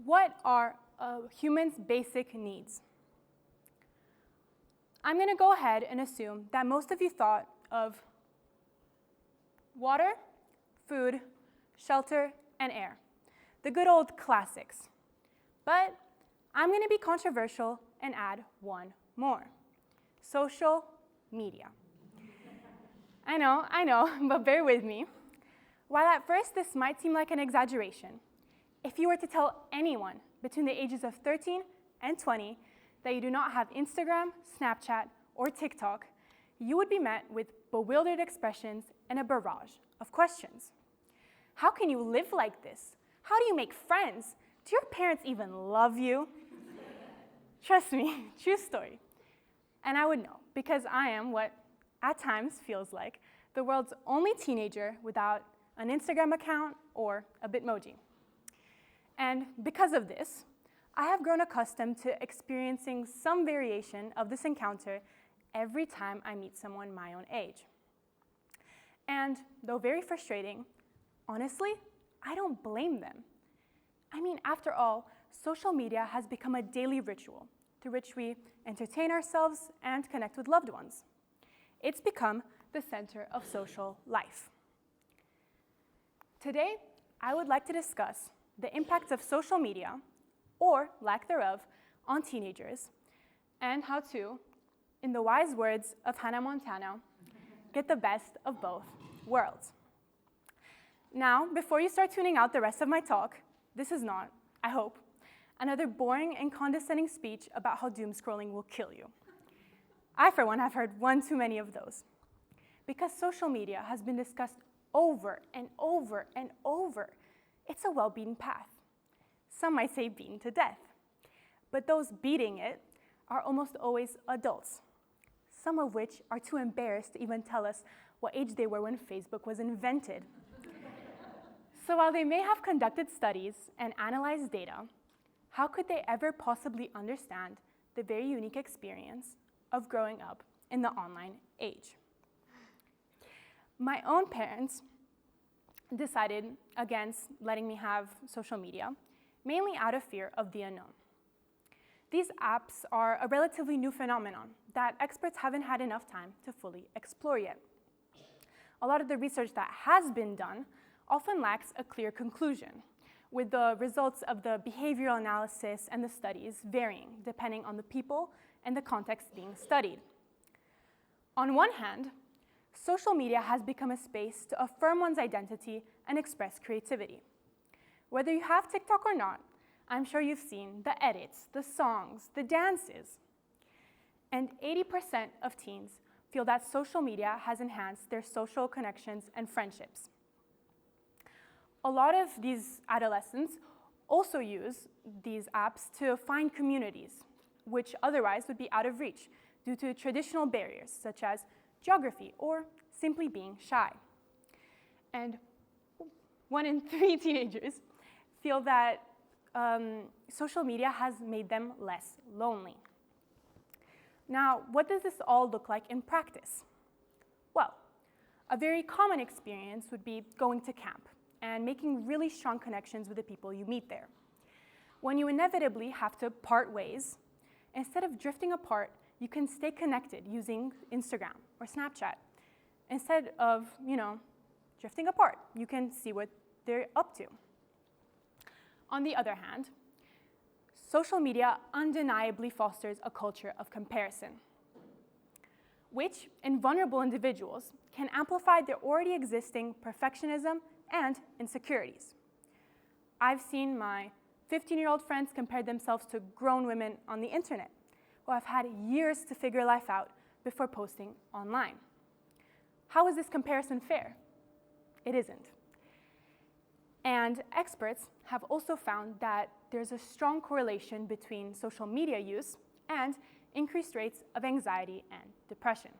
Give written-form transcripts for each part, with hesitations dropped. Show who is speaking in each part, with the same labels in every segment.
Speaker 1: what are a human's basic needs? I'm going to go ahead and assume that most of you thought of water, food, shelter, and air, the good old classics. But I'm going to be controversial and add one more: social media. I know, but bear with me. While at first this might seem like an exaggeration, if you were to tell anyone between the ages of 13 and 20 that you do not have Instagram, Snapchat, or TikTok, you would be met with bewildered expressions and a barrage of questions. How can you live like this? How do you make friends? Do your parents even love you? Trust me, true story. And I would know, because I am what at times feels like the world's only teenager without an Instagram account or a Bitmoji. And because of this, I have grown accustomed to experiencing some variation of this encounter every time I meet someone my own age. And though very frustrating, honestly, I don't blame them. I mean, after all, social media has become a daily ritual through which we entertain ourselves and connect with loved ones. It's become the center of social life. Today, I would like to discuss the impact of social media, or lack thereof, on teenagers, and how to, in the wise words of Hannah Montana, get the best of both worlds. Now, before you start tuning out the rest of my talk, this is not, I hope, another boring and condescending speech about how doom scrolling will kill you. I, for one, have heard one too many of those. Because social media has been discussed over and over and over, it's a well-beaten path. Some might say beaten to death. But those beating it are almost always adults, some of which are too embarrassed to even tell us what age they were when Facebook was invented. So while they may have conducted studies and analyzed data, how could they ever possibly understand the very unique experience of growing up in the online age? My own parents decided against letting me have social media, mainly out of fear of the unknown. These apps are a relatively new phenomenon that experts haven't had enough time to fully explore yet. A lot of the research that has been done often lacks a clear conclusion, with the results of the behavioral analysis and the studies varying depending on the people and the context being studied. On one hand, social media has become a space to affirm one's identity and express creativity. Whether you have TikTok or not, I'm sure you've seen the edits, the songs, the dances. And 80% of teens feel that social media has enhanced their social connections and friendships. A lot of these adolescents also use these apps to find communities, which otherwise would be out of reach due to traditional barriers such as geography or simply being shy. And 1 in 3 teenagers feel that social media has made them less lonely. Now, what does this all look like in practice? Well, a very common experience would be going to camp and making really strong connections with the people you meet there. When you inevitably have to part ways, instead of drifting apart, you can stay connected using Instagram or Snapchat. Instead of, drifting apart, you can see what they're up to. On the other hand, social media undeniably fosters a culture of comparison, which in vulnerable individuals can amplify their already existing perfectionism and insecurities. I've seen my 15-year-old friends compare themselves to grown women on the internet who have had years to figure life out before posting online. How is this comparison fair? It isn't. And experts have also found that there's a strong correlation between social media use and increased rates of anxiety and depression.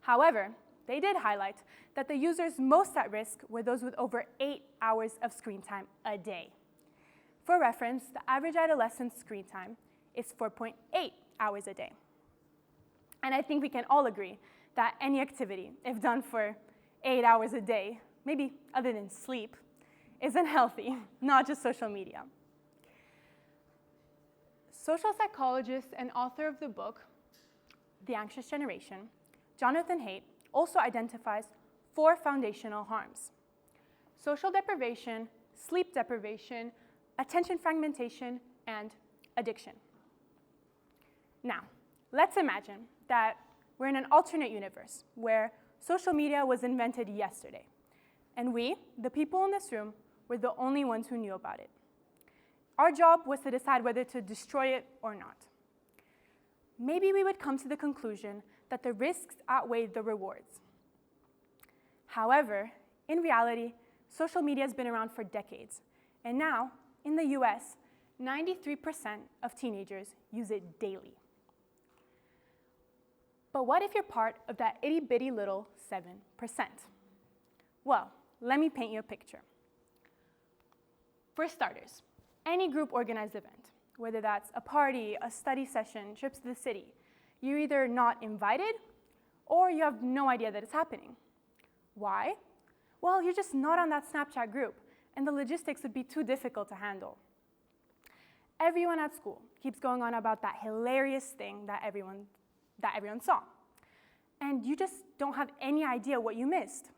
Speaker 1: However, they did highlight that the users most at risk were those with over 8 hours of screen time a day. For reference, the average adolescent screen time is 4.8 hours a day. And I think we can all agree that any activity, if done for 8 hours a day, maybe other than sleep, isn't healthy, not just social media. Social psychologist and author of the book, The Anxious Generation, Jonathan Haidt also identifies 4 foundational harms: social deprivation, sleep deprivation, attention fragmentation, and addiction. Now, let's imagine that we're in an alternate universe where social media was invented yesterday, and we, the people in this room, were the only ones who knew about it. Our job was to decide whether to destroy it or not. Maybe we would come to the conclusion that the risks outweighed the rewards. However, in reality, social media has been around for decades, and now, in the US, 93% of teenagers use it daily. But what if you're part of that itty-bitty little 7%? Well, let me paint you a picture. For starters, any group-organized event, whether that's a party, a study session, trips to the city, you're either not invited or you have no idea that it's happening. Why? Well, you're just not on that Snapchat group, and the logistics would be too difficult to handle. Everyone at school keeps going on about that hilarious thing that everyone saw, and you just don't have any idea what you missed.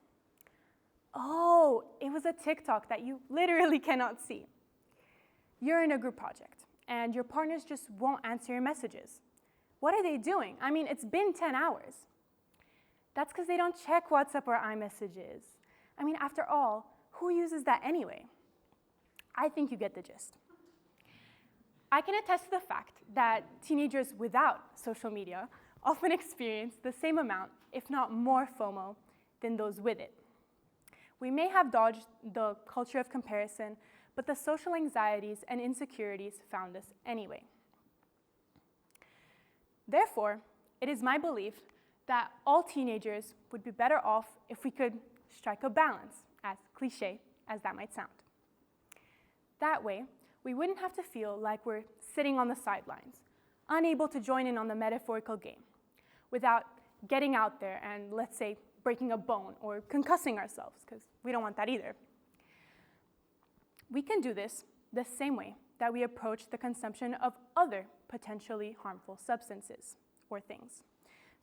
Speaker 1: Oh, it was a TikTok that you literally cannot see. You're in a group project, and your partners just won't answer your messages. What are they doing? I mean, it's been 10 hours. That's because they don't check WhatsApp or iMessages. I mean, after all, who uses that anyway? I think you get the gist. I can attest to the fact that teenagers without social media often experience the same amount, if not more FOMO, than those with it. We may have dodged the culture of comparison, but the social anxieties and insecurities found us anyway. Therefore, it is my belief that all teenagers would be better off if we could strike a balance, as cliche as that might sound. That way, we wouldn't have to feel like we're sitting on the sidelines, unable to join in on the metaphorical game, without getting out there and, let's say, breaking a bone or concussing ourselves, because we don't want that either. We can do this the same way that we approach the consumption of other potentially harmful substances or things,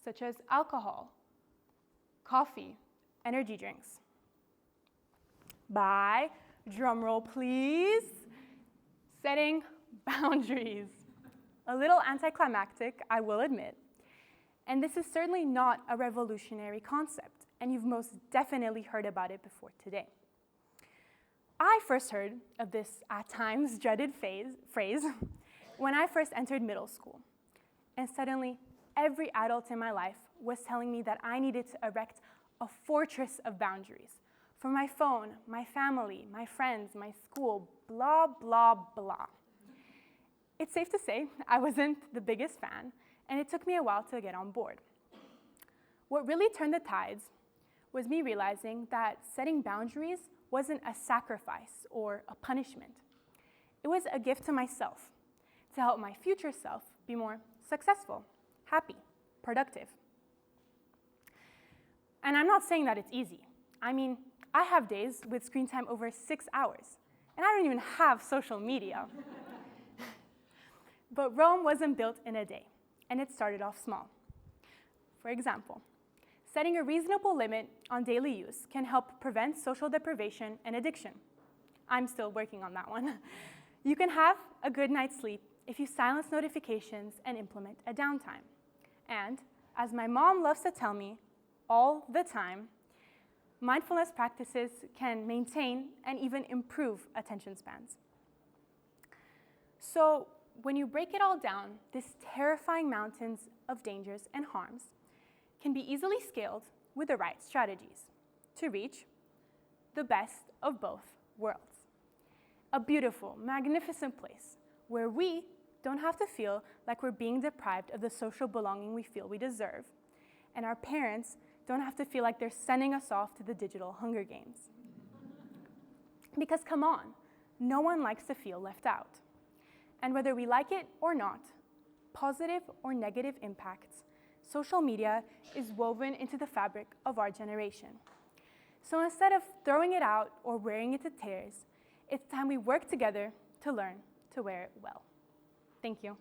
Speaker 1: such as alcohol, coffee, energy drinks. By, drumroll please, setting boundaries. A little anticlimactic, I will admit. And this is certainly not a revolutionary concept, and you've most definitely heard about it before today. I first heard of this at times dreaded phrase when I first entered middle school. And suddenly, every adult in my life was telling me that I needed to erect a fortress of boundaries for my phone, my family, my friends, my school, blah, blah, blah. It's safe to say I wasn't the biggest fan, and it took me a while to get on board. What really turned the tides was me realizing that setting boundaries wasn't a sacrifice or a punishment. It was a gift to myself to help my future self be more successful, happy, productive. And I'm not saying that it's easy. I mean, I have days with screen time over 6 hours, and I don't even have social media. But Rome wasn't built in a day, and it started off small. For example, setting a reasonable limit on daily use can help prevent social deprivation and addiction. I'm still working on that one. You can have a good night's sleep if you silence notifications and implement a downtime. And, as my mom loves to tell me all the time, mindfulness practices can maintain and even improve attention spans. So, when you break it all down, this terrifying mountains of dangers and harms can be easily scaled with the right strategies to reach the best of both worlds. A beautiful, magnificent place where we don't have to feel like we're being deprived of the social belonging we feel we deserve, and our parents don't have to feel like they're sending us off to the digital Hunger Games. Because come on, no one likes to feel left out. And whether we like it or not, positive or negative impacts, social media is woven into the fabric of our generation. So instead of throwing it out or wearing it to tears, it's time we work together to learn to wear it well. Thank you.